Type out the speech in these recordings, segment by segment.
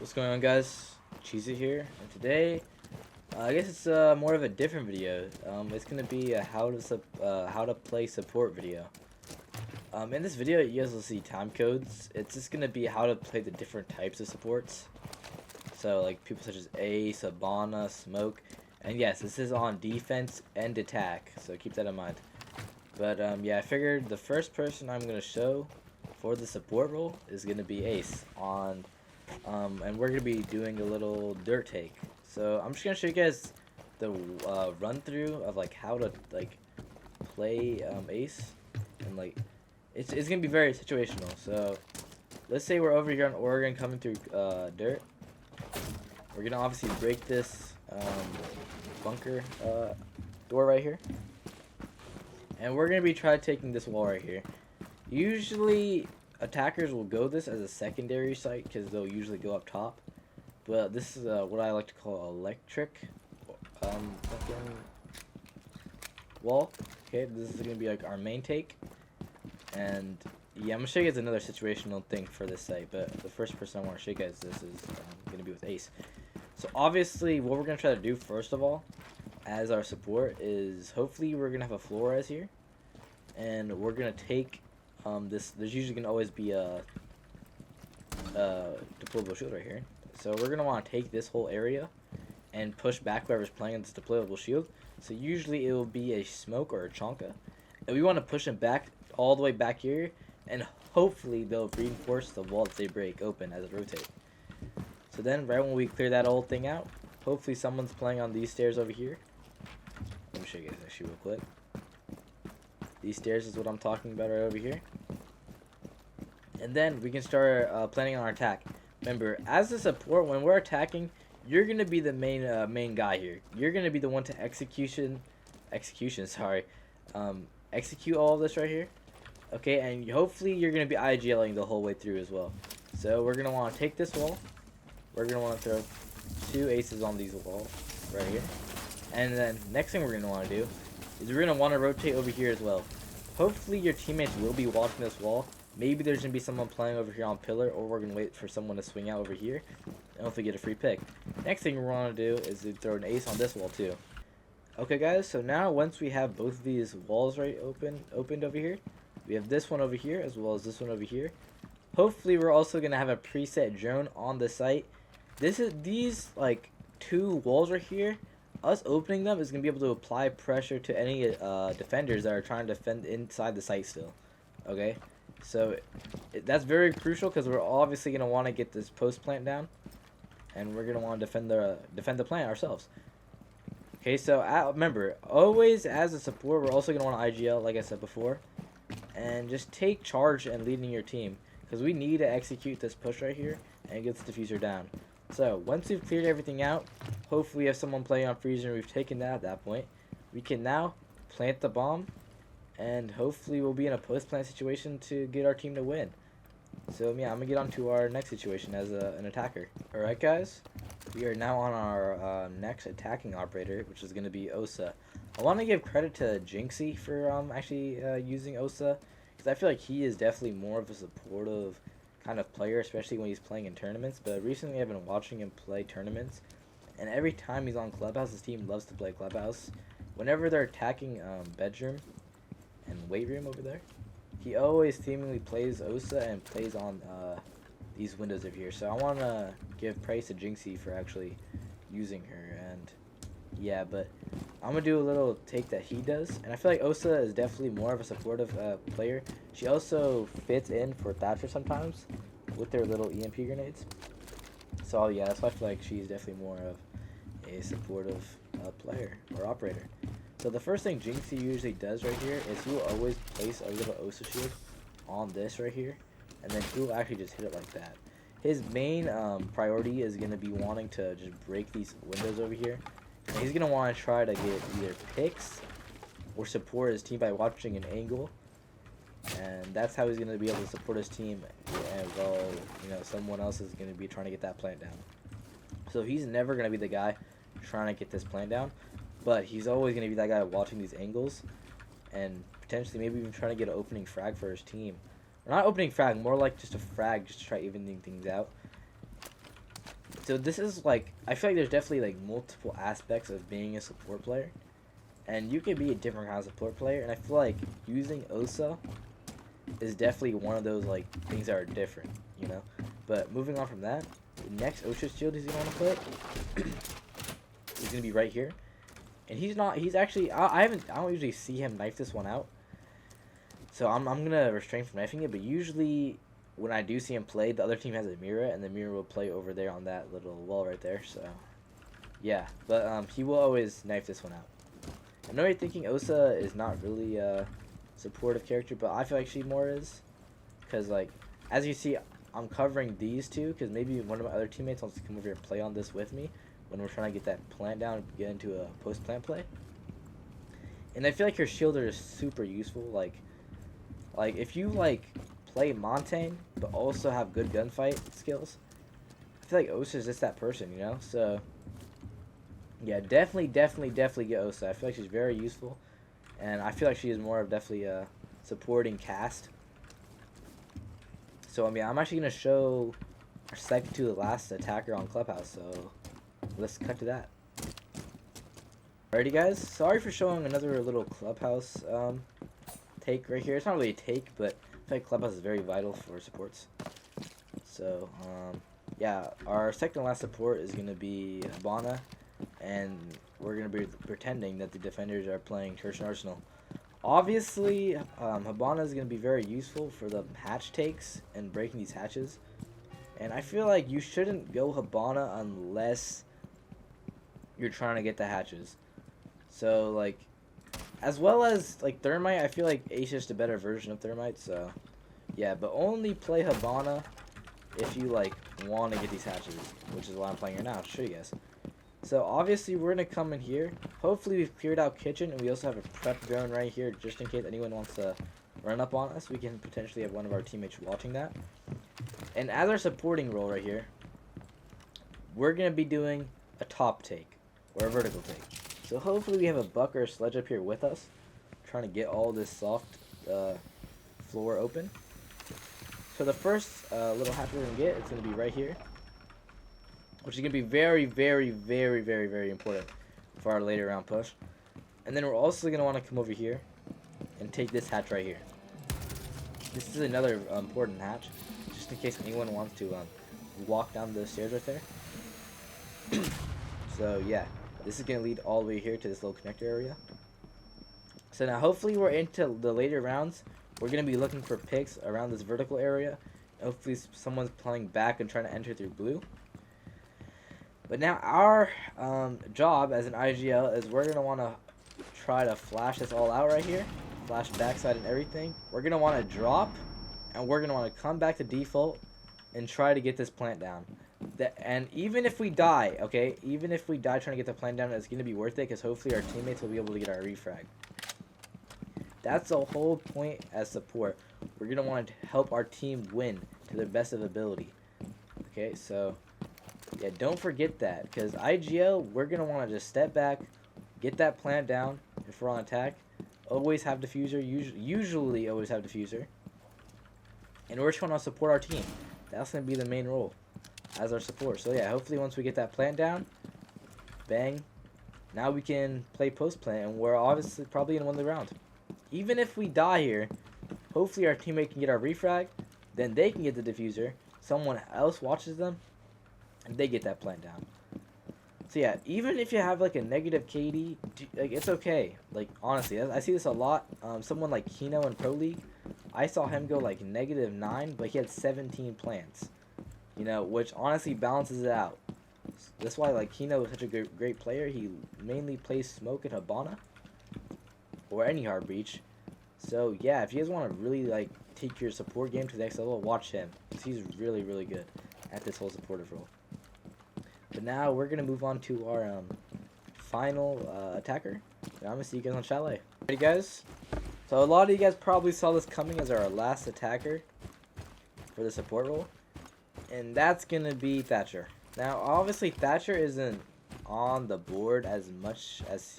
What's going on, guys? Cheesy here, and today I guess it's more of a different video. It's gonna be a how to play support video. In this video, you guys will see time codes. It's just gonna be how to play the different types of supports. So like people such as Ace, HIBANA, Smoke, and yes, this is on defense and attack. So keep that in mind. But yeah, I figured the first person I'm gonna show for the support role is gonna be Ace on. And we're gonna be doing a little dirt take. So I'm just gonna show you guys the run through of like how to like play Ace, and like it's gonna be very situational. So let's say we're over here in Oregon coming through dirt. We're gonna obviously break this bunker door right here, and we're gonna be trying taking this wall right here. Usually attackers will go this as a secondary site because they'll usually go up top, but this is what I like to call electric fucking wall. Okay, this is gonna be like our main take, and yeah, I'm gonna show you guys another situational thing for this site, but the first person I want to show you guys this is gonna be with Ace. So obviously what we're gonna try to do first of all as our support is hopefully we're gonna have a Flores here, and we're gonna take there's usually gonna always be a deployable shield right here. So we're gonna want to take this whole area and push back whoever's playing on this deployable shield. So usually it will be a Smoke or a Chonka, and we want to push them back all the way back here, and hopefully they'll reinforce the wall that they break open as it rotates. So then right when we clear that old thing out, hopefully someone's playing on these stairs over here. Let me show you guys actually real quick. These stairs is what I'm talking about right over here. And then we can start planning on our attack. Remember, as a support, when we're attacking, you're gonna be the main guy here. You're gonna be the one to execute all of this right here. Okay, and hopefully you're gonna be IGLing the whole way through as well. So we're gonna want to take this wall. We're gonna want to throw 2 aces on these walls right here. And then next thing we're gonna want to do is we're gonna want to rotate over here as well. Hopefully your teammates will be watching this wall. Maybe there's gonna be someone playing over here on pillar, or we're gonna wait for someone to swing out over here and hopefully get a free pick. Next thing we want to do is to throw an ace on this wall too. Okay guys, so now once we have both of these walls opened over here, we have this one over here as well as this one over here. Hopefully we're also gonna have a preset drone on the site. These like 2 walls right here, us opening them is going to be able to apply pressure to any defenders that are trying to defend inside the site still. Okay, so that's very crucial because we're obviously going to want to get this post plant down, and we're going to want to defend the plant ourselves. Okay, so remember, always as a support, we're also going to want to IGL, like I said before, and just take charge and leading your team, because we need to execute this push right here and get the diffuser down. So once we've cleared everything out, hopefully we have someone playing on freezer and we've taken that at that point, we can now plant the bomb, and hopefully we'll be in a post plant situation to get our team to win. So yeah, I'm gonna get on to our next situation as an attacker. Alright guys, we are now on our next attacking operator, which is gonna be Osa. I want to give credit to Jinxie for actually using Osa, because I feel like he is definitely more of a supportive kind of player, especially when he's playing in tournaments. But recently I've been watching him play tournaments, and every time he's on Clubhouse, his team loves to play Clubhouse. Whenever they're attacking bedroom and weight room over there, he always seemingly plays Osa and plays on these windows over here. So I want to give praise to Jinxie for actually using her. And yeah, but I'm gonna do a little take that he does, and I feel like Osa is definitely more of a supportive player. She also fits in for Thatcher sometimes with their little EMP grenades. So yeah, that's why I feel like she's definitely more of a supportive player or operator. So the first thing Jinxie usually does right here is he will always place a little Osa shield on this right here, and then he will actually just hit it like that. His main priority is going to be wanting to just break these windows over here. And he's going to want to try to get either picks or support his team by watching an angle. And that's how he's going to be able to support his team, and while someone else is going to be trying to get that plant down. So he's never going to be the guy trying to get this plant down, but he's always going to be that guy watching these angles and potentially maybe even trying to get an opening frag for his team. Or not opening frag, more like just a frag just to try evening things out. So this is like, I feel like there's definitely like multiple aspects of being a support player, and you can be a different kind of support player. And I feel like using OSA is definitely one of those like things that are different, you know. But moving on from that, the next OSHA shield he's gonna want to put is gonna be right here, and he's actually I don't usually see him knife this one out, so I'm gonna refrain from knifing it. But usually when I do see him play, the other team has a Mira, and the Mira will play over there on that little wall right there. So yeah, but he will always knife this one out. I know you're thinking Osa is not really a supportive character, but I feel like she more is, because like as you see, I'm covering these two because maybe one of my other teammates wants to come over here and play on this with me when we're trying to get that plant down and get into a post plant play. And I feel like her shielder is super useful. Like if you like play Montaigne but also have good gunfight skills, I feel like Osa is just that person, you know. So yeah, definitely get Osa. I feel like she's very useful, and I feel like she is more of definitely a supporting cast. So I mean, I'm actually gonna show our second to the last attacker on Clubhouse. So let's cut to that. Alrighty, guys. Sorry for showing another little Clubhouse take right here. It's not really a take, but I feel like Clubhouse is very vital for supports. So yeah, our second to last support is gonna be HIBANA, and we're gonna be pretending that the defenders are playing Tertian Arsenal. Obviously, HIBANA is going to be very useful for the hatch takes and breaking these hatches. And I feel like you shouldn't go HIBANA unless you're trying to get the hatches. So, like, as well as, like, Thermite, I feel like Ace is just a better version of Thermite. So, yeah, but only play HIBANA if you, like, want to get these hatches, which is what I'm playing right now. I'll show you guys. So obviously we're gonna come in here. Hopefully we've cleared out kitchen, and we also have a prep drone right here just in case anyone wants to run up on us. We can potentially have one of our teammates watching that. And as our supporting role right here, we're gonna be doing a top take or a vertical take. So hopefully we have a buck or a sledge up here with us, trying to get all this soft floor open. So the first little hatch we're gonna get, it's gonna be right here, which is going to be very important for our later round push. And then we're also going to want to come over here and take this hatch right here. This is another important hatch, just in case anyone wants to walk down the stairs right there. So yeah, this is going to lead all the way here to this little connector area. So now hopefully we're into the later rounds. We're going to be looking for picks around this vertical area. Hopefully someone's playing back and trying to enter through blue. But now our job as an IGL is we're going to want to try to flash this all out right here. Flash backside and everything. We're going to want to drop, and we're going to want to come back to default and try to get this plant down. And even if we die, okay, even if we die trying to get the plant down, it's going to be worth it because hopefully our teammates will be able to get our refrag. That's the whole point as support. We're going to want to help our team win to their best of ability. Okay, so yeah, don't forget that, because IGL, we're going to want to just step back, get that plant down if we're on attack, always have diffuser, usually always have diffuser, and we're just going to support our team. That's going to be the main role as our support. So yeah, hopefully once we get that plant down, bang, now we can play post plant, and we're obviously probably going to win the round. Even if we die here, hopefully our teammate can get our refrag, then they can get the diffuser, someone else watches them, and they get that plant down. So yeah, even if you have like a negative KD, like it's okay. Like honestly, I see this a lot. Someone like Kino in Pro League, I saw him go like -9, but he had 17 plants. You know, which honestly balances it out. That's why like Kino is such a great player. He mainly plays smoke and HIBANA, or any hard breach. So yeah, if you guys want to really like take your support game to the next level, watch him, because he's really good at this whole supportive role. But now we're going to move on to our final attacker. And I'm going to see you guys on Chalet. Ready, guys? So a lot of you guys probably saw this coming as our last attacker for the support role. And that's going to be Thatcher. Now, obviously, Thatcher isn't on the board as much as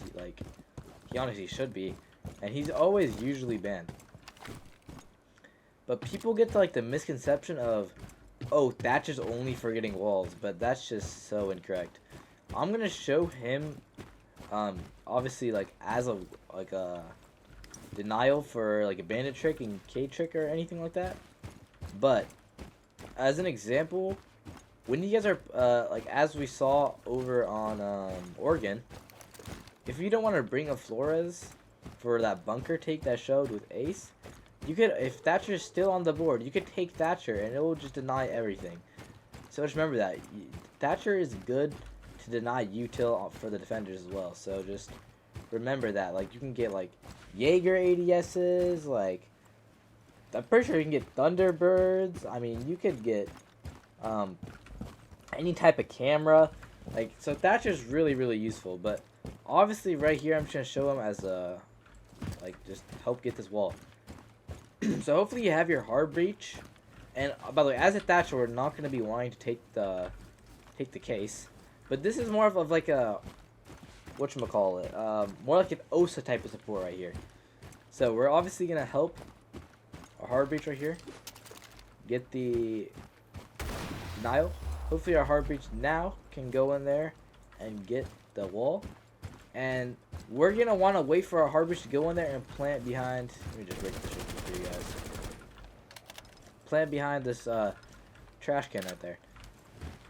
he honestly should be. And he's always usually banned. But people get to, like, the misconception of, Oh, Thatcher's only for getting walls, but that's just so incorrect. I'm gonna show him, obviously like as a denial for like a bandit trick and K trick or anything like that. But as an example, when you guys are like as we saw over on Oregon, if you don't want to bring a Flores for that bunker take that showed with Ace, you could, if Thatcher's still on the board, you could take Thatcher and it will just deny everything. So just remember that Thatcher is good to deny util for the defenders as well. So just remember that. Like you can get like Jaeger ADSs, like I'm pretty sure you can get Thunderbirds. I mean, you could get any type of camera. Like, so Thatcher's really, really useful. But obviously right here, I'm just going to show him as a, like, just help get this wall. So hopefully you have your hard breach. And by the way, as a Thatcher, we're not going to be wanting to take the case. But this is more of like a, whatchamacallit, more like an OSA type of support right here. So we're obviously going to help our hard breach right here get the denial. Hopefully our hard breach now can go in there and get the wall. And we're going to want to wait for our hard breach to go in there and plant behind. Let me just break this for you guys. Plant behind this trash can right there.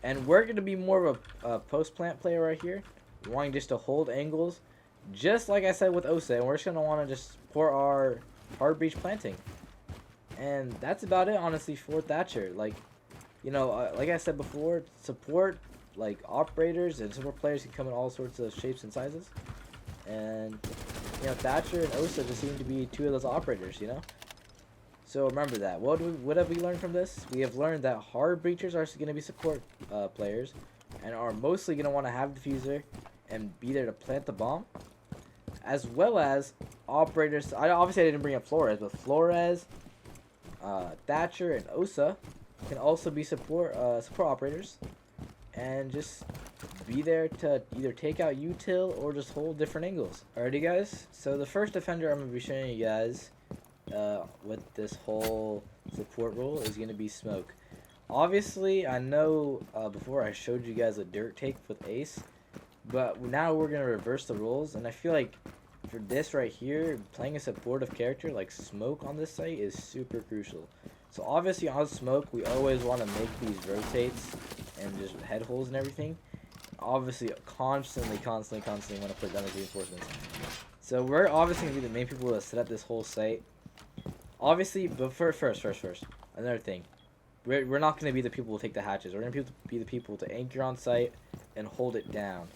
And we're going to be more of a post-plant player right here. Wanting just to hold angles. Just like I said with OSA. And we're just going to want to just pour our hard breach planting. And that's about it, honestly, for Thatcher. Like, you know, like I said before, support, like, operators and support players can come in all sorts of shapes and sizes. And, you know, Thatcher and OSA just seem to be two of those operators, you know? So remember that. What have we learned from this? We have learned that hard breachers are going to be support players and are mostly going to want to have diffuser and be there to plant the bomb. As well as operators. Obviously, I didn't bring up Flores, but Flores, Thatcher, and OSA can also be support operators and just be there to either take out util or just hold different angles. Alrighty, guys. So the first defender I'm going to be showing you guys with this whole support role is going to be Smoke. Obviously, I know before I showed you guys a dirt take with Ace, but now we're going to reverse the roles, and I feel like for this right here, playing a supportive character like Smoke on this site is super crucial. So obviously on Smoke, we always want to make these rotates and just head holes and everything. Obviously, constantly want to put down the reinforcements. So we're obviously going to be the main people that set up this whole site. Obviously, but first, another thing. We're not going to be the people who take the hatches. We're going to be the people to anchor on site and hold it down.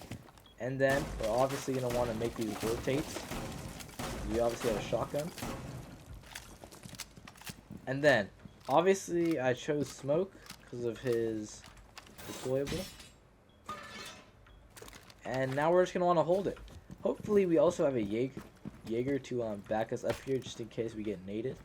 And then, we're obviously going to want to make these rotates. We obviously have a shotgun. And then, obviously, I chose Smoke because of his deployable. And now we're just going to want to hold it. Hopefully, we also have a Jaeger to back us up here just in case we get naded.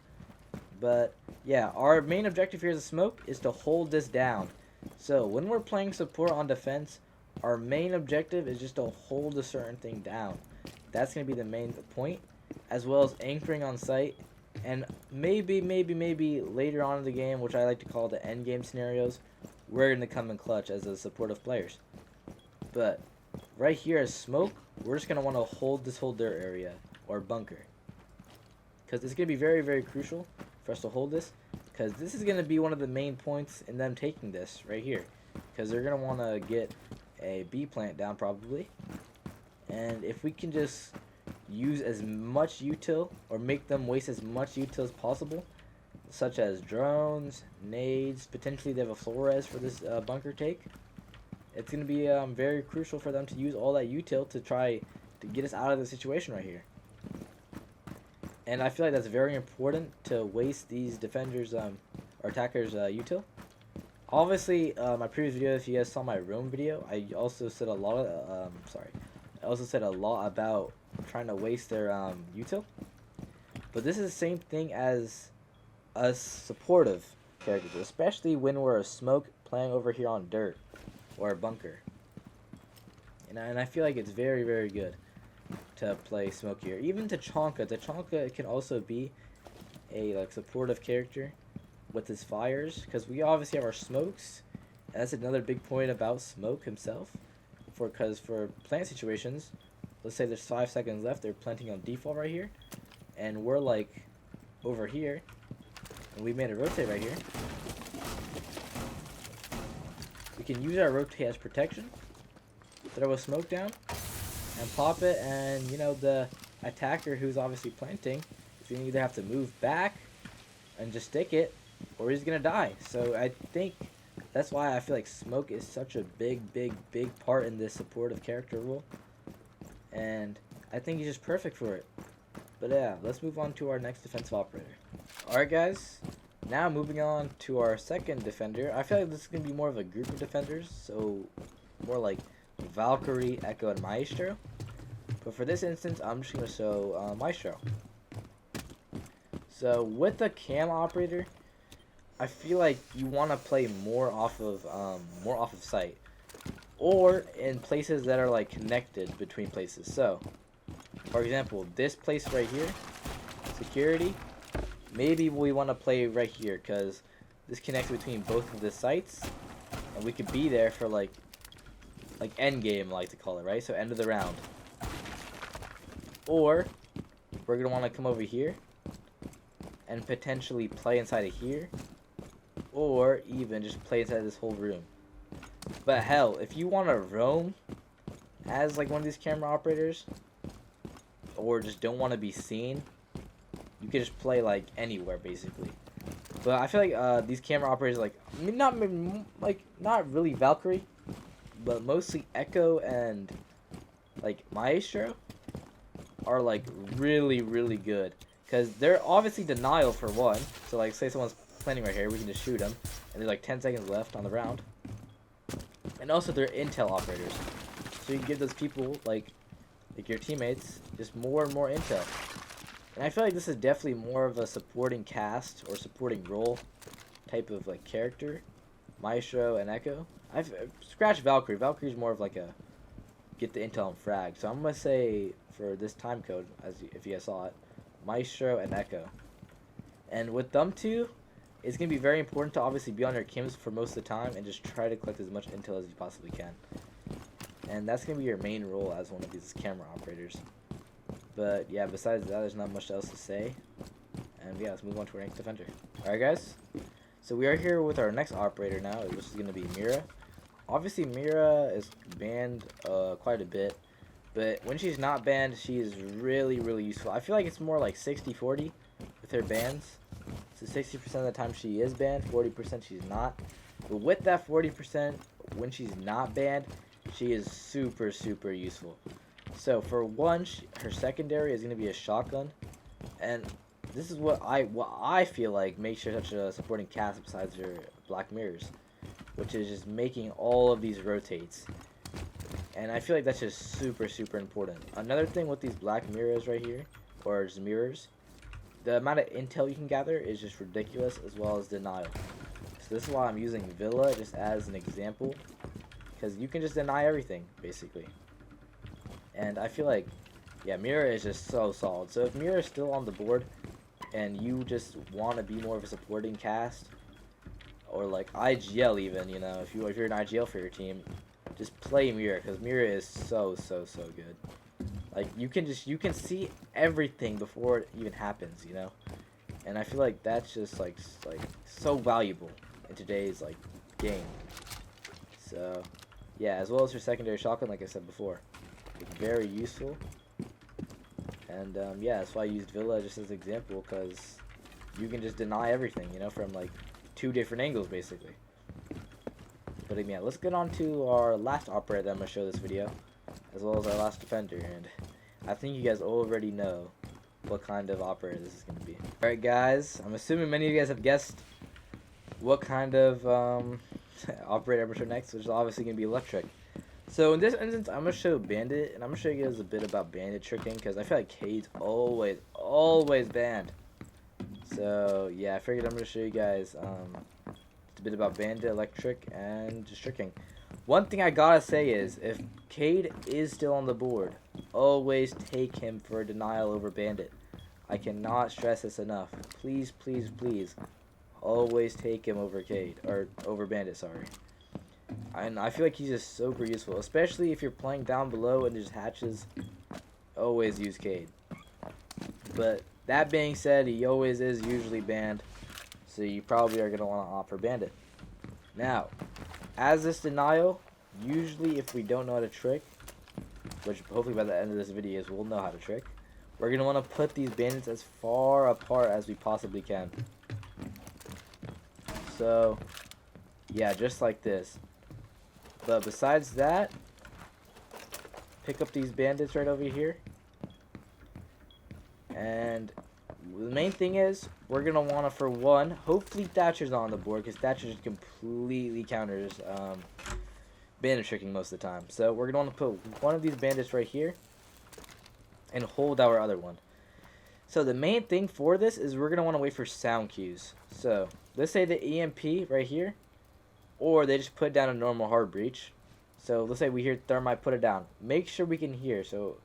But, yeah, our main objective here as a Smoke is to hold this down. So, when we're playing support on defense, our main objective is just to hold a certain thing down. That's going to be the main point, as well as anchoring on site. And maybe later on in the game, which I like to call the end game scenarios, we're going to come in clutch as a supportive players. But right here as Smoke, we're just going to want to hold this whole dirt area, or bunker. Because it's going to be very, very crucial for us to hold this. Because this is going to be one of the main points in them taking this right here. Because they're going to want to get a B plant down probably. And if we can just use as much util, or make them waste as much util as possible, such as drones, nades, potentially they have a Flores for this bunker take, it's going to be very crucial for them to use all that util to try to get us out of the situation right here. And I feel like that's very important to waste these defenders or attackers util. Obviously, my previous video, if you guys saw my roam video, I also said a lot of, I also said a lot about trying to waste their util. But this is the same thing as us supportive characters, especially when we're a Smoke playing over here on dirt or a bunker. And I feel like it's very, very good to play Smoke here. Even Tachanka. Tachanka can also be a like supportive character. with his fires, because we obviously have our smokes. And that's another big point about Smoke himself. Because for plant situations, let's say there's 5 seconds left, they're planting on default right here, and we're like over here, and we made a rotate right here. We can use our rotate as protection, throw a smoke down, and pop it, and you know, the attacker who's obviously planting is going to either have to move back and just stick it, or he's going to die. So I think that's why I feel like Smoke is such a big part in this supportive character role. And I think he's just perfect for it. But yeah, let's move on to our next defensive operator. Alright guys, now moving on to our second defender. I feel like this is going to be more of a group of defenders. So more like Valkyrie, Echo, and Maestro. But for this instance, I'm just going to show Maestro. So with the cam operator, I feel like you want to play more off of sight, or in places that are like connected between places. So, for example, this place right here, security, maybe we want to play right here because this connects between both of the sites, and we could be there for like end game, I like to call it, right? So end of the round. Or we're gonna want to come over here and potentially play inside of here. Or even just play inside this whole room. But hell, if you want to roam as like one of these camera operators, or just don't want to be seen, you can just play like anywhere basically. But I feel like these camera operators, like not really Valkyrie, but mostly Echo and like Maestro, are like really good, because they're obviously denial for one. So like say someone's planning right here, we can just shoot them, and there's like 10 seconds left on the round. And also they're intel operators, so you can give those people like your teammates just more and more intel. And I feel like this is definitely more of a supporting cast or supporting role type of like character, Maestro and Echo. I've scratched Valkyrie. Valkyrie's more of like a get the intel and frag. So I'm gonna say for this time code, if you guys saw it, Maestro and Echo. And with them two, it's going to be very important to obviously be on your cams for most of the time and just try to collect as much intel as you possibly can. And that's going to be your main role as one of these camera operators. But yeah, besides that, there's not much else to say. And yeah, let's move on to our next defender. Alright guys, so we are here with our next operator now, which is going to be Mira. Obviously Mira is banned quite a bit, but when she's not banned, she is really useful. I feel like it's more like 60-40 with her bans. So 60% of the time she is banned, 40% she's not. But with that 40%, when she's not banned, she is super useful. So for one, her secondary is going to be a shotgun, and this is what I feel like makes her such a supporting cast besides her black mirrors, which is just making all of these rotates. And I feel like that's just super important. Another thing with these black mirrors right here, or just mirrors, the amount of intel you can gather is just ridiculous, as well as denial. So this is why I'm using Villa just as an example, because you can just deny everything basically. And I feel like, yeah, Mira is just so solid. So if Mira is still on the board and you just want to be more of a supporting cast, or like IGL even, you know, if you're an IGL for your team, just play Mira, because Mira is so good. Like you can see everything before it even happens, you know. And I feel like that's just like so valuable in today's like game. So yeah, as well as her secondary shotgun, like I said before, it's very useful. And yeah, that's why I used Villa just as an example, because you can just deny everything, you know, from like 2 different angles basically. But yeah, let's get on to our last operator that I'm going to show this video, as well as our last defender. And I think you guys already know what kind of operator this is going to be. Alright guys, I'm assuming many of you guys have guessed what kind of operator I'm going to show next, which is obviously going to be electric. So in this instance, I'm going to show Bandit, and I'm going to show you guys a bit about Bandit tricking, because I feel like Cade's always banned. So yeah, I figured I'm going to show you guys a bit about Bandit, electric, and just tricking. One thing I gotta say is, if Cade is still on the board, always take him for a denial over Bandit. I cannot stress this enough. Please always take him over Cade, or over Bandit, sorry. And I feel like he's just super useful, especially if you're playing down below and there's hatches. Always use Cade. But that being said, he always is usually banned, so you probably are going to want to opt for Bandit. Now, as this denial, usually if we don't know how to trick, which hopefully by the end of this video we'll know how to trick, we're going to want to put these bandits as far apart as we possibly can. So, yeah, just like this. But besides that, pick up these bandits right over here. And the main thing is, we're going to want to, for one, hopefully Thatcher's not on the board, because Thatcher just completely counters bandit tricking most of the time. So we're going to want to put one of these bandits right here and hold our other one. So the main thing for this is we're going to want to wait for sound cues. So let's say the EMP right here, or they just put down a normal hard breach. So let's say we hear thermite, put it down. Make sure we can hear. So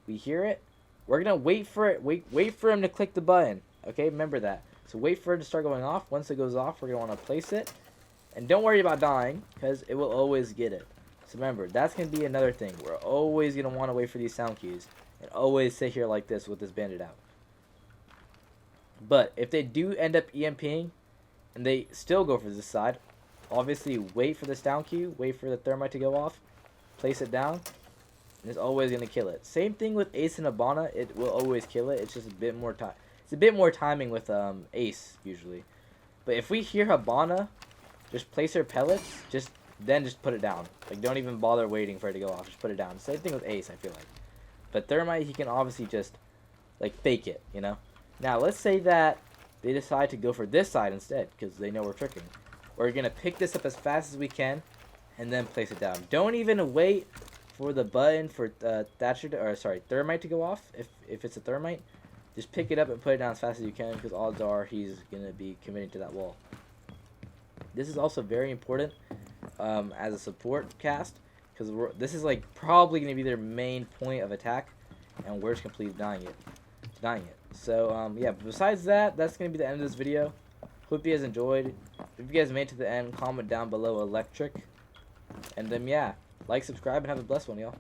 we hear it. We're going to wait for it. Wait for him to click the button. Okay, remember that. So wait for it to start going off. Once it goes off, we're going to want to place it. And don't worry about dying, because it will always get it. So remember, that's going to be another thing. We're always going to want to wait for these sound cues. And always sit here like this with this bandit out. But if they do end up EMPing, and they still go for this side, obviously wait for the sound cue. Wait for the thermite to go off. Place it down. And it's always going to kill it. Same thing with Ace and HIBANA. It will always kill it. It's just a bit more time. It's a bit more timing with Ace, usually. But if we hear HIBANA, just place her pellets. Just put it down. Like, don't even bother waiting for it to go off. Just put it down. Same thing with Ace, I feel like. But Thermite, he can obviously just, like, fake it, you know? Now, let's say that they decide to go for this side instead, because they know we're tricking. We're going to pick this up as fast as we can, and then place it down. Don't even wait for the button for Thermite to go off. If it's a Thermite, just pick it up and put it down as fast as you can, because odds are he's going to be committing to that wall. This is also very important as a support cast, because this is like probably going to be their main point of attack, and we're just completely denying it. So yeah, besides that, that's going to be the end of this video. Hope you guys enjoyed. If you guys made it to the end, comment down below electric. And then yeah, like, subscribe, and have a blessed one, y'all.